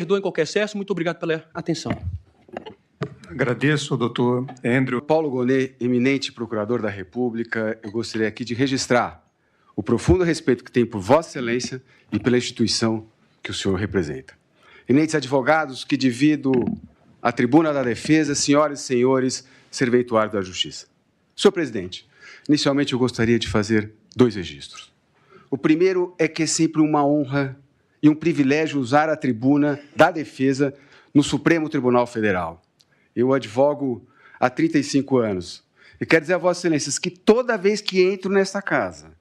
Perdoem qualquer excesso. Muito obrigado pela atenção. Agradeço, doutor Andrew. Paulo Gonet, eminente procurador da República, eu gostaria aqui de registrar o profundo respeito que tenho por Vossa Excelência e pela instituição que o senhor representa. Eminentes advogados que divido a tribuna da defesa, senhoras e senhores, serventuário da Justiça. Senhor presidente, inicialmente eu gostaria de fazer 2 registros. O primeiro é que é sempre uma honra e um privilégio usar a tribuna da defesa no Supremo Tribunal Federal. Eu advogo há 35 anos. E quero dizer a Vossa Excelências que toda vez que entro nesta casa,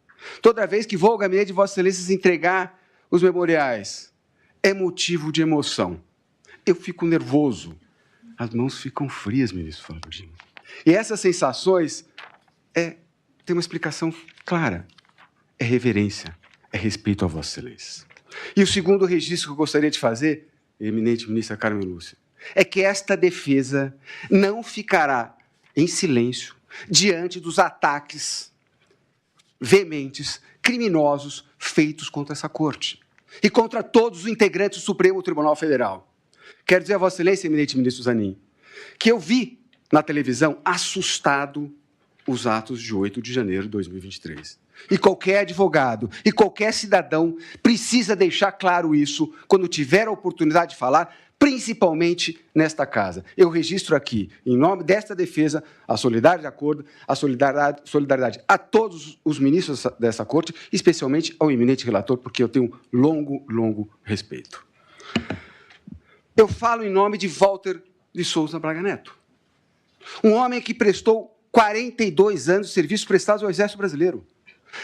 toda vez que vou ao gabinete de Vossa Excelências entregar os memoriais, é motivo de emoção. Eu fico nervoso. As mãos ficam frias, ministro Flávio Dino. E essas sensações tem uma explicação clara. É reverência, é respeito a Vossa Excelência. E o segundo registro que eu gostaria de fazer, eminente ministra Carmen Lúcia, é que esta defesa não ficará em silêncio diante dos ataques veementes, criminosos, feitos contra essa Corte e contra todos os integrantes do Supremo Tribunal Federal. Quero dizer a Vossa Excelência, eminente ministro Zanin, que eu vi na televisão assustado os atos de 8 de janeiro de 2023. E qualquer advogado e qualquer cidadão precisa deixar claro isso quando tiver a oportunidade de falar, principalmente nesta casa. Eu registro aqui, em nome desta defesa, a solidariedade de acordo, a solidariedade a todos os ministros dessa Corte, especialmente ao eminente relator, porque eu tenho longo respeito. Eu falo em nome de Walter de Souza Braga Neto, um homem que prestou 42 anos de serviços prestados ao Exército Brasileiro,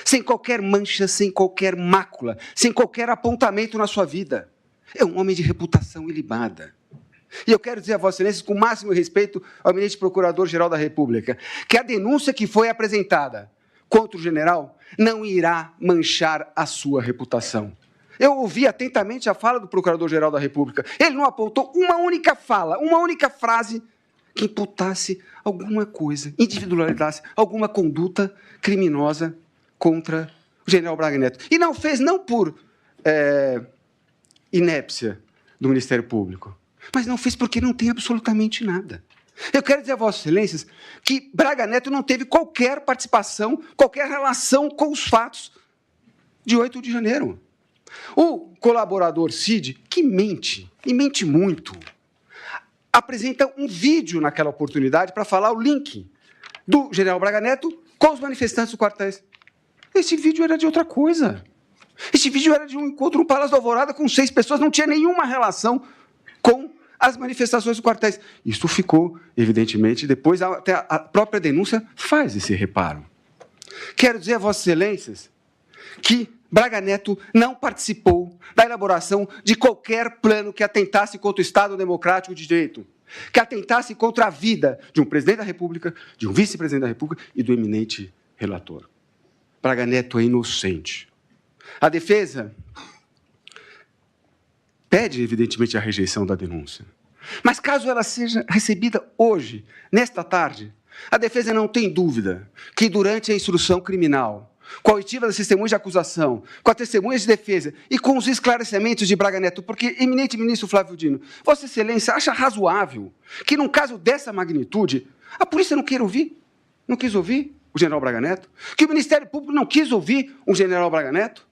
sem qualquer mancha, sem qualquer mácula, sem qualquer apontamento na sua vida. É um homem de reputação ilibada. E eu quero dizer a Vossa Excelência, com o máximo respeito ao eminente Procurador-Geral da República, que a denúncia que foi apresentada contra o general não irá manchar a sua reputação. Eu ouvi atentamente a fala do Procurador-Geral da República. Ele não apontou uma única fala, uma única frase que imputasse alguma coisa, individualizasse alguma conduta criminosa contra o general Braga Neto. E não fez não por inépcia do Ministério Público, mas não fez porque não tem absolutamente nada. Eu quero dizer a Vossas Excelências que Braga Neto não teve qualquer participação, qualquer relação com os fatos de 8 de janeiro. O colaborador Cid, que mente, e mente muito, apresenta um vídeo naquela oportunidade para falar o link do general Braga Neto com os manifestantes dos quartéis. Esse vídeo era de outra coisa. Esse vídeo era de um encontro no Palácio da Alvorada com 6 pessoas, não tinha nenhuma relação com as manifestações dos quartéis. Isso ficou, evidentemente, depois até a própria denúncia faz esse reparo. Quero dizer a Vossas Excelências que Braga Neto não participou da elaboração de qualquer plano que atentasse contra o Estado Democrático de Direito, que atentasse contra a vida de um presidente da República, de um vice-presidente da República e do eminente relator. Braga Neto é inocente. A defesa pede, evidentemente, a rejeição da denúncia. Mas, caso ela seja recebida hoje, nesta tarde, a defesa não tem dúvida que, durante a instrução criminal, com a oitiva das testemunhas de acusação, com as testemunhas de defesa e com os esclarecimentos de Braga Neto, porque, eminente ministro Flávio Dino, Vossa Excelência acha razoável que, num caso dessa magnitude, a polícia não queira ouvir, não quis ouvir o general Braga Neto, que o Ministério Público não quis ouvir o general Braga Neto?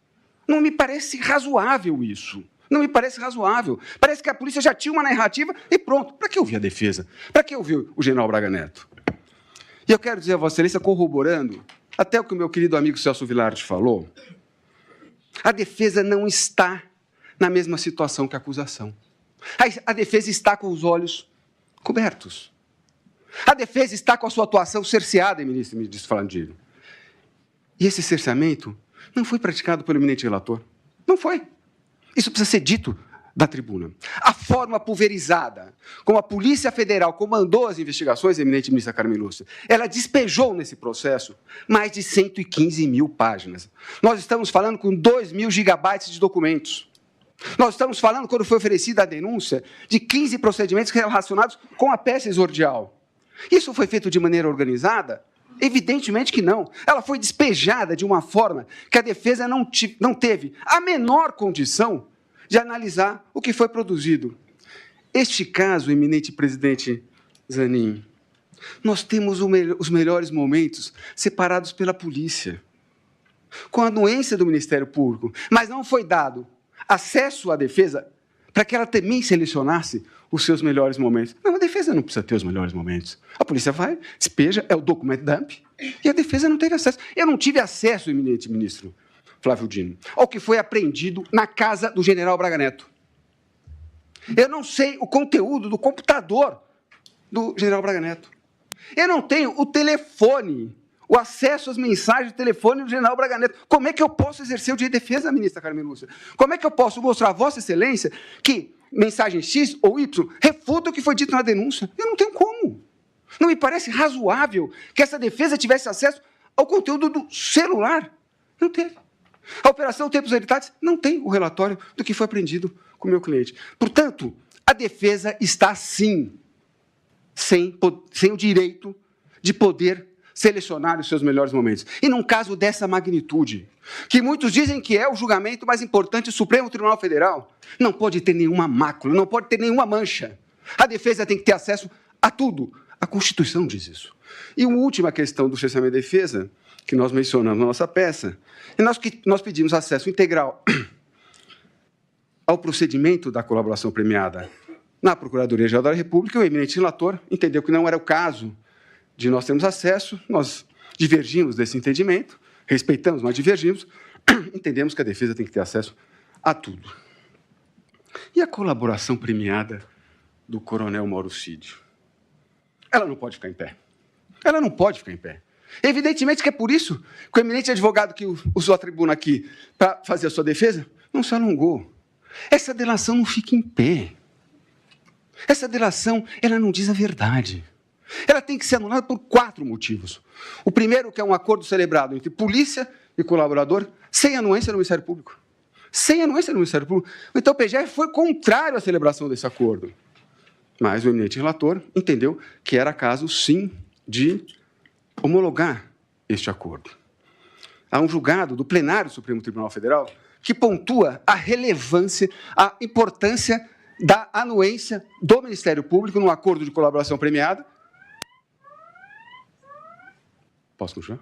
Não me parece razoável isso. Não me parece razoável. Parece que a polícia já tinha uma narrativa e pronto. Para que ouvir a defesa? Para que ouvir o general Braga Neto? E eu quero dizer a Vossa Excelência, corroborando até o que o meu querido amigo Celso Vilardi falou, a defesa não está na mesma situação que a acusação. A defesa está com os olhos cobertos. A defesa está com a sua atuação cerceada, ministro Flávio Dino. E esse cerceamento não foi praticado pelo eminente relator. Não foi. Isso precisa ser dito da tribuna. A forma pulverizada como a Polícia Federal comandou as investigações, eminente ministra Carmen Lúcia, ela despejou nesse processo mais de 115 mil páginas. Nós estamos falando com 2.000 gigabytes de documentos. Nós estamos falando, quando foi oferecida a denúncia, de 15 procedimentos relacionados com a peça exordial. Isso foi feito de maneira organizada? Evidentemente que não. Ela foi despejada de uma forma que a defesa não teve a menor condição de analisar o que foi produzido. Este caso, eminente presidente Zanin, nós temos os melhores momentos separados pela polícia, com a anuência do Ministério Público, mas não foi dado acesso à defesa para que ela também selecionasse os seus melhores momentos. Não, a defesa não precisa ter os melhores momentos. A polícia vai, despeja, é o documento dump, e a defesa não teve acesso. Eu não tive acesso, eminente ministro Flávio Dino, ao que foi apreendido na casa do general Braga Neto. Eu não sei o conteúdo do computador do general Braga Neto. Eu não tenho o telefone, o acesso às mensagens de telefone do general Braga Neto. Como é que eu posso exercer o direito de defesa, ministra Carmen Lúcia? Como é que eu posso mostrar a Vossa Excelência que mensagem X ou Y refuta o que foi dito na denúncia? Eu não tenho como. Não me parece razoável que essa defesa tivesse acesso ao conteúdo do celular. Não teve. A Operação Tempos Militares não tem o relatório do que foi apreendido com o meu cliente. Portanto, a defesa está, sim, sem o direito de poder selecionar os seus melhores momentos. E num caso dessa magnitude, que muitos dizem que é o julgamento mais importante do Supremo Tribunal Federal, não pode ter nenhuma mácula, não pode ter nenhuma mancha. A defesa tem que ter acesso a tudo. A Constituição diz isso. E uma última questão do cessamento de defesa, que nós mencionamos na nossa peça, é nós pedimos acesso integral ao procedimento da colaboração premiada na Procuradoria-Geral da República. O eminente relator entendeu que não era o caso de nós termos acesso, nós divergimos desse entendimento, respeitamos, mas divergimos, entendemos que a defesa tem que ter acesso a tudo. E a colaboração premiada do coronel Mauro Cid? Ela não pode ficar em pé. Ela não pode ficar em pé. Evidentemente que é por isso que o eminente advogado que usou a tribuna aqui para fazer a sua defesa não se alongou. Essa delação não fica em pé. Essa delação, ela não diz a verdade. Ela tem que ser anulada por 4 motivos. O primeiro, que é um acordo celebrado entre polícia e colaborador, sem anuência do Ministério Público. Sem anuência do Ministério Público. Então, o PGR foi contrário à celebração desse acordo. Mas o eminente relator entendeu que era caso, sim, de homologar este acordo. Há um julgado do plenário do Supremo Tribunal Federal que pontua a relevância, a importância da anuência do Ministério Público no acordo de colaboração premiada. Posso continuar?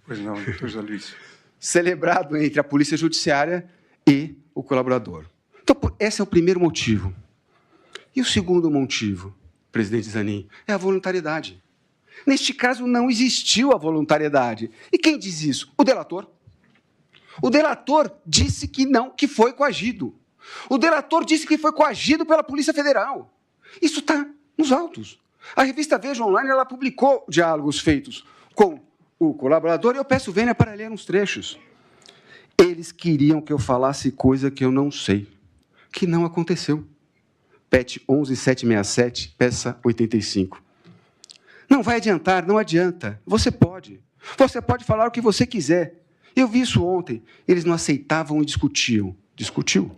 Pois não, doutor José Luiz. Celebrado entre a Polícia Judiciária e o colaborador. Então, esse é o primeiro motivo. E o segundo motivo, presidente Zanin, é a voluntariedade. Neste caso, não existiu a voluntariedade. E quem diz isso? O delator. O delator disse que não, que foi coagido. O delator disse que foi coagido pela Polícia Federal. Isso está nos autos. A revista Veja Online ela publicou diálogos feitos com o colaborador e eu peço vênia para ler uns trechos. Eles queriam que eu falasse coisa que eu não sei, que não aconteceu. PET 11767, peça 85. Não vai adiantar, não adianta. Você pode falar o que você quiser. Eu vi isso ontem. Eles não aceitavam e discutiam. Discutiu.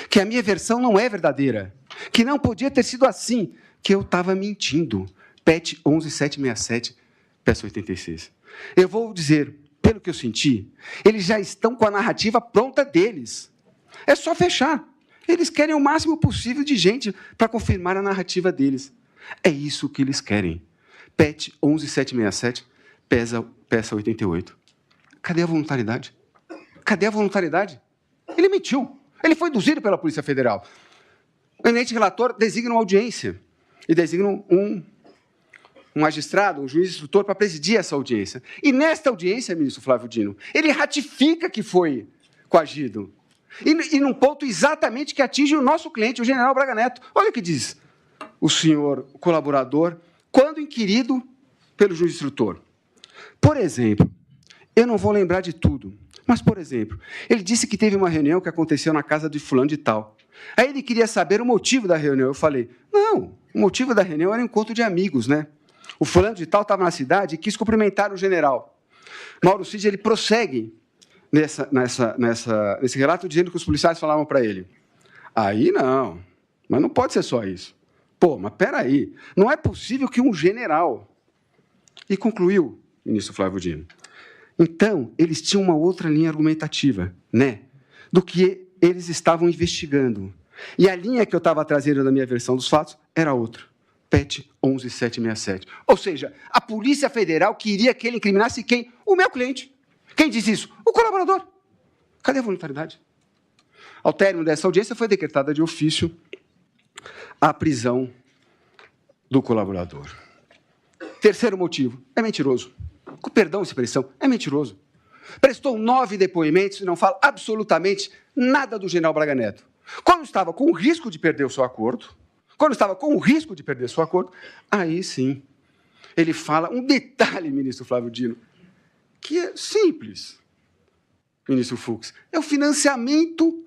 Que a minha versão não é verdadeira. Que não podia ter sido assim. Que eu estava mentindo. PET 11767, peça 86. Eu vou dizer, pelo que eu senti, eles já estão com a narrativa pronta deles. É só fechar. Eles querem o máximo possível de gente para confirmar a narrativa deles. É isso que eles querem. PET 11767, peça 88. Cadê a voluntariedade? Cadê a voluntariedade? Ele mentiu. Ele foi induzido pela Polícia Federal. O eminente relator designa uma audiência e designa um magistrado, um juiz instrutor, para presidir essa audiência. E nesta audiência, ministro Flávio Dino, ele ratifica que foi coagido. E num ponto exatamente que atinge o nosso cliente, o general Braga Neto. Olha o que diz o senhor colaborador, quando inquirido pelo juiz instrutor. Por exemplo, eu não vou lembrar de tudo, mas, por exemplo, ele disse que teve uma reunião que aconteceu na casa de fulano de tal. Aí ele queria saber o motivo da reunião. Eu falei, não, o motivo da reunião era um encontro de amigos, né? O fulano de tal estava na cidade e quis cumprimentar o general. Mauro Cid, ele prossegue nesse relato, dizendo que os policiais falavam para ele. Aí não, mas não pode ser só isso. Pô, mas peraí, não é possível que um general... E concluiu, ministro Flávio Dino. Então, eles tinham uma outra linha argumentativa, né? Do que eles estavam investigando. E a linha que eu estava trazendo na minha versão dos fatos era outra. PET 11767. Ou seja, a Polícia Federal queria que ele incriminasse quem? O meu cliente. Quem disse isso? O colaborador. Cadê a voluntariedade? Ao término dessa audiência, foi decretada de ofício a prisão do colaborador. Terceiro motivo, é mentiroso. Com perdão de expressão, é mentiroso. Prestou 9 depoimentos e não fala absolutamente nada do general Braga Neto. Quando estava com o risco de perder o seu acordo, aí sim, ele fala um detalhe, ministro Flávio Dino, que é simples, ministro Fux, é o financiamento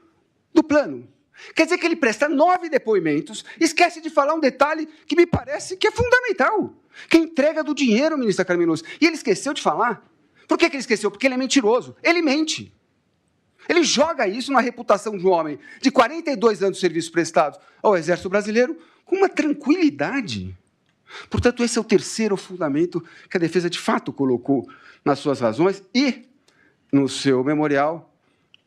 do plano. Quer dizer que ele presta 9 depoimentos, esquece de falar um detalhe que me parece que é fundamental, que é a entrega do dinheiro, ministra Carmen Lúcia. E ele esqueceu de falar. Por que ele esqueceu? Porque ele é mentiroso. Ele mente. Ele joga isso na reputação de um homem de 42 anos de serviços prestados ao Exército Brasileiro com uma tranquilidade. Portanto, esse é o terceiro fundamento que a defesa, de fato, colocou nas suas razões e no seu memorial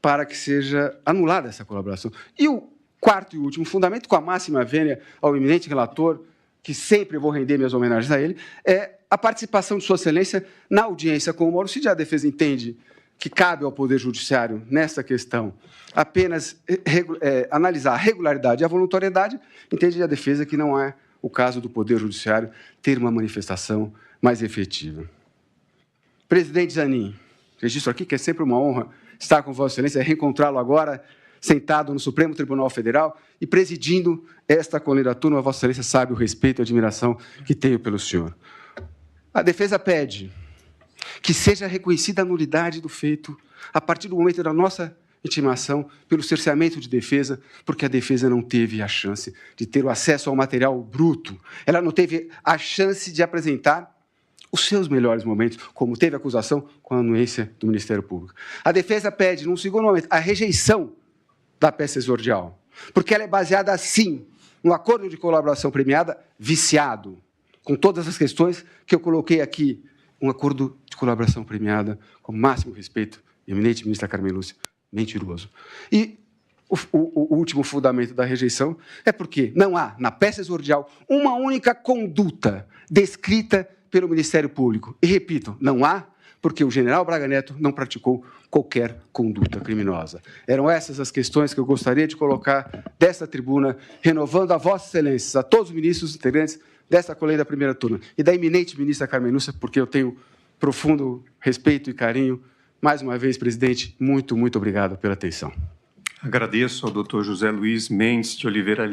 para que seja anulada essa colaboração. E o quarto e último fundamento, com a máxima vênia ao eminente relator, que sempre vou render minhas homenagens a ele, é a participação de Sua Excelência na audiência com o Mauro Cid. A defesa entende que cabe ao Poder Judiciário, nessa questão, apenas analisar a regularidade e a voluntariedade, entende a defesa que não é o caso do Poder Judiciário ter uma manifestação mais efetiva. Presidente Zanin, registro aqui que é sempre uma honra estar com Vossa Excelência, reencontrá-lo agora, sentado no Supremo Tribunal Federal e presidindo esta colenda turma. Vossa Excelência sabe o respeito e a admiração que tenho pelo senhor. A defesa pede que seja reconhecida a nulidade do feito a partir do momento da nossa intimação pelo cerceamento de defesa, porque a defesa não teve a chance de ter o acesso ao material bruto, ela não teve a chance de apresentar os seus melhores momentos, como teve a acusação com a anuência do Ministério Público. A defesa pede, num segundo momento, a rejeição da peça exordial, porque ela é baseada, sim, no acordo de colaboração premiada viciado, com todas as questões que eu coloquei aqui, um acordo de colaboração premiada, com o máximo respeito, eminente ministra Carmen Lúcia, mentiroso. E o último fundamento da rejeição é porque não há, na peça exordial, uma única conduta descrita pelo Ministério Público. E, repito, não há, porque o general Braga Neto não praticou qualquer conduta criminosa. Eram essas as questões que eu gostaria de colocar desta tribuna, renovando a Vossa Excelência, a todos os ministros integrantes desta colenda primeira turma, e da eminente ministra Carmen Lúcia, porque eu tenho profundo respeito e carinho. Mais uma vez, presidente, muito, muito obrigado pela atenção. Agradeço ao doutor José Luiz Mendes de Oliveira